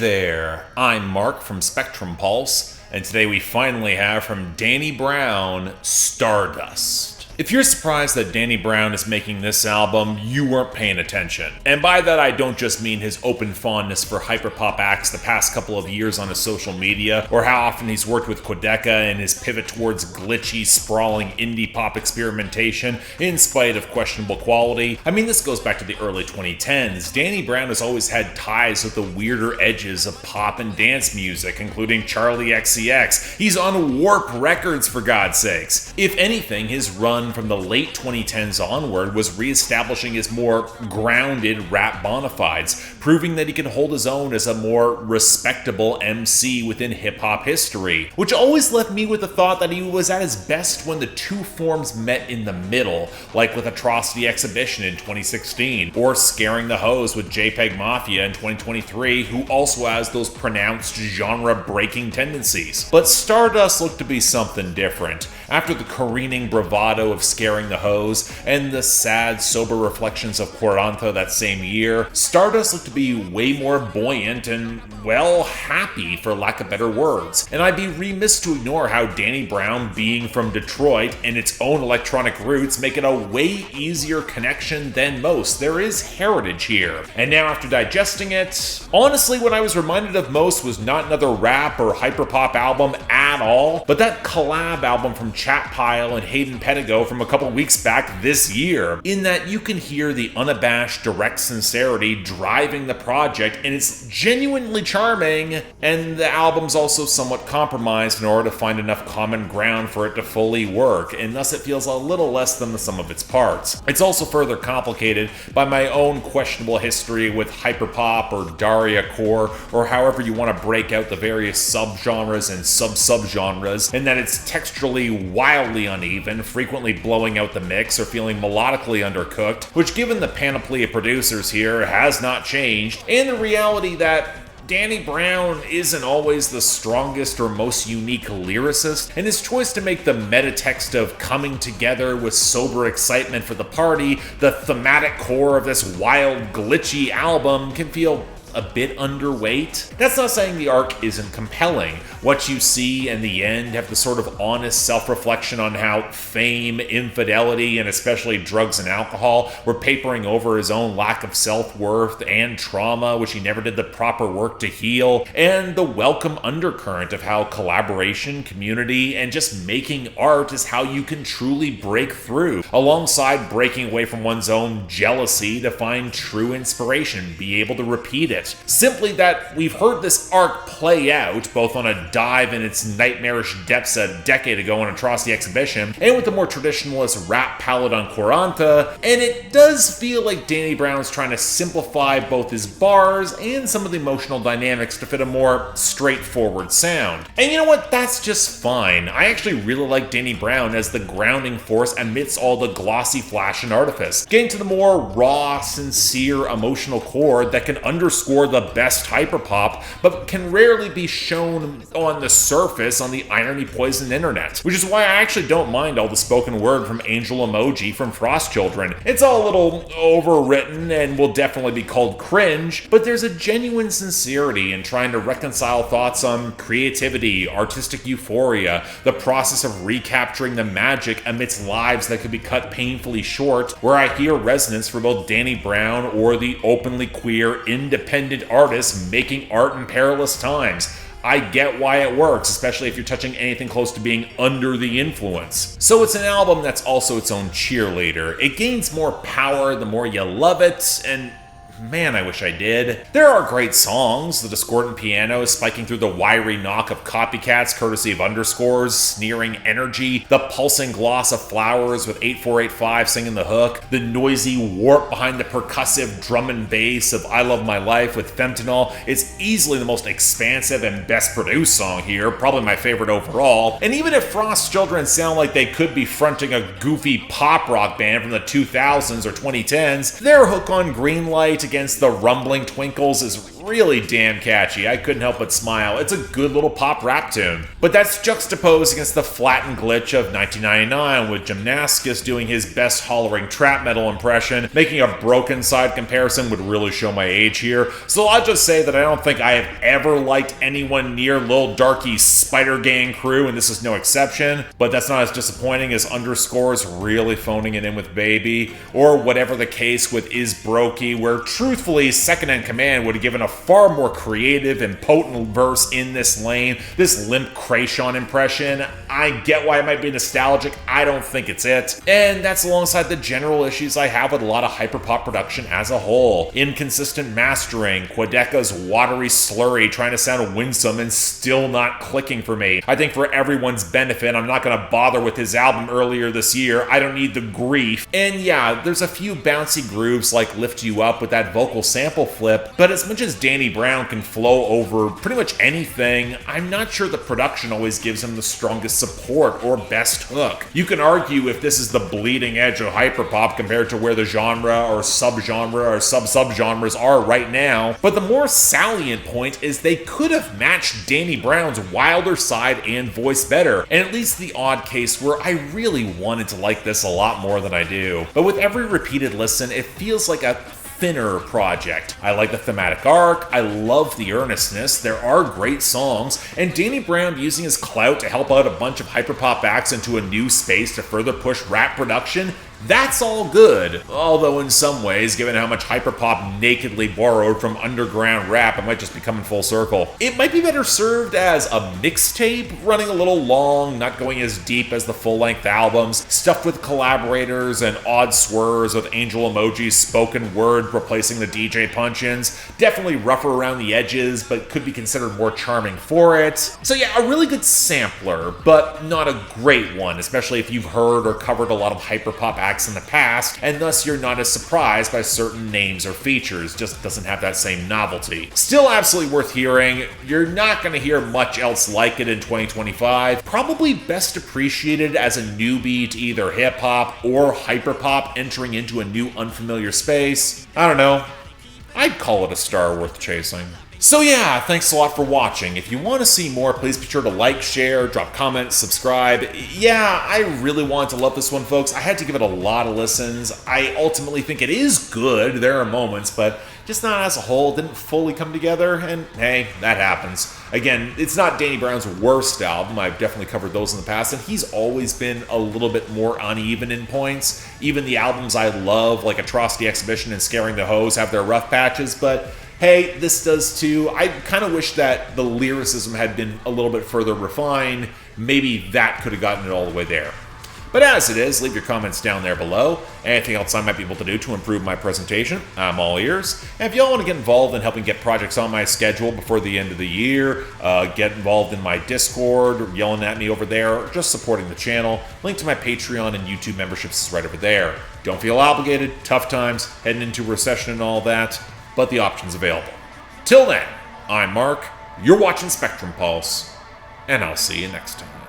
there, I'm Mark from Spectrum Pulse, and today we finally have from Danny Brown, Stardust. If you're surprised that Danny Brown is making this album, you weren't paying attention. And by that I don't just mean his open fondness for hyperpop acts the past couple of years on his social media, or how often he's worked with Quedeca and his pivot towards glitchy, sprawling indie pop experimentation in spite of questionable quality. I mean, this goes back to the early 2010s. Danny Brown has always had ties with the weirder edges of pop and dance music, including Charlie XCX. He's on Warp Records, for God's sakes. If anything, his run from the late 2010s onward was re-establishing his more grounded rap bona fides, proving that he can hold his own as a more respectable MC within hip-hop history, which always left me with the thought that he was at his best when the two forms met in the middle, like with Atrocity Exhibition in 2016, or Scaring the Hoes with JPEG Mafia in 2023, who also has those pronounced genre-breaking tendencies. But Stardust looked to be something different. After the careening bravado of Scaring the Hoes and the sad, sober reflections of Quaranta that same year, Stardust looked to be way more buoyant and, well, happy, for lack of better words. And I'd be remiss to ignore how Danny Brown, being from Detroit and its own electronic roots, make it a way easier connection than most. There is heritage here. And now after digesting it, honestly what I was reminded of most was not another rap or hyperpop album at all, but that collab album from Chat Pile and Hayden Pedigo from a couple weeks back this year, in that you can hear the unabashed direct sincerity driving the project, and it's genuinely charming, and the album's also somewhat compromised in order to find enough common ground for it to fully work, and thus it feels a little less than the sum of its parts. It's also further complicated by my own questionable history with hyperpop or Daria core, or however you want to break out the various subgenres and sub-subgenres, and that it's texturally wildly uneven, frequently blowing out the mix or feeling melodically undercooked, which given the panoply of producers here has not changed, and the reality that Danny Brown isn't always the strongest or most unique lyricist, and his choice to make the metatext of coming together with sober excitement for the party the thematic core of this wild, glitchy album can feel a bit underweight. That's not saying the arc isn't compelling. What you see and the end have the sort of honest self-reflection on how fame, infidelity, and especially drugs and alcohol were papering over his own lack of self-worth and trauma, which he never did the proper work to heal, and the welcome undercurrent of how collaboration, community, and just making art is how you can truly break through, alongside breaking away from one's own jealousy to find true inspiration, be able to repeat it. Simply that we've heard this arc play out, both on a dive in its nightmarish depths a decade ago on Atrocity Exhibition, and with the more traditionalist rap palette on Quaranta, and it does feel like Danny Brown's trying to simplify both his bars and some of the emotional dynamics to fit a more straightforward sound. And you know what? That's just fine. I actually really like Danny Brown as the grounding force amidst all the glossy flash and artifice, getting to the more raw, sincere, emotional core that can underscore the best hyperpop, but can rarely be shown on the surface on the irony-poisoned internet, which is why I actually don't mind all the spoken word from Angel Emoji from Frost Children. It's all a little overwritten and will definitely be called cringe, but there's a genuine sincerity in trying to reconcile thoughts on creativity, artistic euphoria, the process of recapturing the magic amidst lives that could be cut painfully short, where I hear resonance for both Danny Brown or the openly queer, independent artists making art in perilous times. I get why it works, especially if you're touching anything close to being under the influence. So it's an album that's also its own cheerleader. It gains more power the more you love it, and man, I wish I did. There are great songs, the discordant piano spiking through the wiry knock of Copycats courtesy of Underscores, sneering energy, the pulsing gloss of Flowers with 8485 singing the hook, the noisy warp behind the percussive drum and bass of I Love My Life with Femtanyl. It's easily the most expansive and best produced song here, probably my favorite overall. And even if Frost Children sound like they could be fronting a goofy pop rock band from the 2000s or 2010s, their hook on Greenlight against the rumbling twinkles is really damn catchy. I couldn't help but smile. It's a good little pop rap tune. But that's juxtaposed against the flattened glitch of 1999 with Gymnasticus doing his best hollering trap metal impression. Making a Broken Side comparison would really show my age here. So I'll just say that I don't think I have ever liked anyone near Lil Darky's Spider Gang crew, and this is no exception. But that's not as disappointing as Underscore's really phoning it in with Baby, or whatever the case with Is Brokey, where truthfully Second in Command would have given a far more creative and potent verse in this lane. This limp Krayshawn impression, I get why it might be nostalgic, I don't think it's it. And that's alongside the general issues I have with a lot of hyperpop production as a whole. Inconsistent mastering, Quadeca's watery slurry trying to sound winsome and still not clicking for me. I think for everyone's benefit, I'm not going to bother with his album earlier this year. I don't need the grief. And yeah, there's a few bouncy grooves like Lift You Up with that vocal sample flip, but as much as Danny Brown can flow over pretty much anything, I'm not sure the production always gives him the strongest support or best hook. You can argue if this is the bleeding edge of hyperpop compared to where the genre or subgenre or sub-subgenres are right now, but the more salient point is they could have matched Danny Brown's wilder side and voice better, and at least the odd case where I really wanted to like this a lot more than I do. But with every repeated listen, it feels like a thinner project. I like the thematic arc, I love the earnestness, there are great songs, and Danny Brown using his clout to help out a bunch of hyperpop acts into a new space to further push rap production, that's all good. Although in some ways, given how much hyperpop nakedly borrowed from underground rap, it might just be coming full circle. It might be better served as a mixtape, running a little long, not going as deep as the full-length albums, stuffed with collaborators and odd swerves with angel emojis, spoken word replacing the DJ punch-ins. Definitely rougher around the edges, but could be considered more charming for it. So yeah, a really good sampler, but not a great one, especially if you've heard or covered a lot of hyperpop acts in the past, and thus you're not as surprised by certain names or features, just doesn't have that same novelty. Still absolutely worth hearing, you're not going to hear much else like it in 2025, probably best appreciated as a newbie to either hip-hop or hyperpop entering into a new unfamiliar space. I don't know, I'd call it a star worth chasing. So yeah, thanks a lot for watching. If you want to see more, please be sure to like, share, drop comments, subscribe. Yeah, I really wanted to love this one, folks. I had to give it a lot of listens. I ultimately think it is good. There are moments, but just not as a whole. Didn't fully come together, and hey, that happens. Again, it's not Danny Brown's worst album. I've definitely covered those in the past, and he's always been a little bit more uneven in points. Even the albums I love, like Atrocity Exhibition and Scaring the Hoes, have their rough patches, but hey, this does too. I kind of wish that the lyricism had been a little bit further refined. Maybe that could have gotten it all the way there. But as it is, leave your comments down there below. Anything else I might be able to do to improve my presentation, I'm all ears. And if y'all want to get involved in helping get projects on my schedule before the end of the year, get involved in my Discord, yelling at me over there, or just supporting the channel, link to my Patreon and YouTube memberships is right over there. Don't feel obligated, tough times, heading into recession and all that, but the option's available. Till then, I'm Mark, you're watching Spectrum Pulse, and I'll see you next time.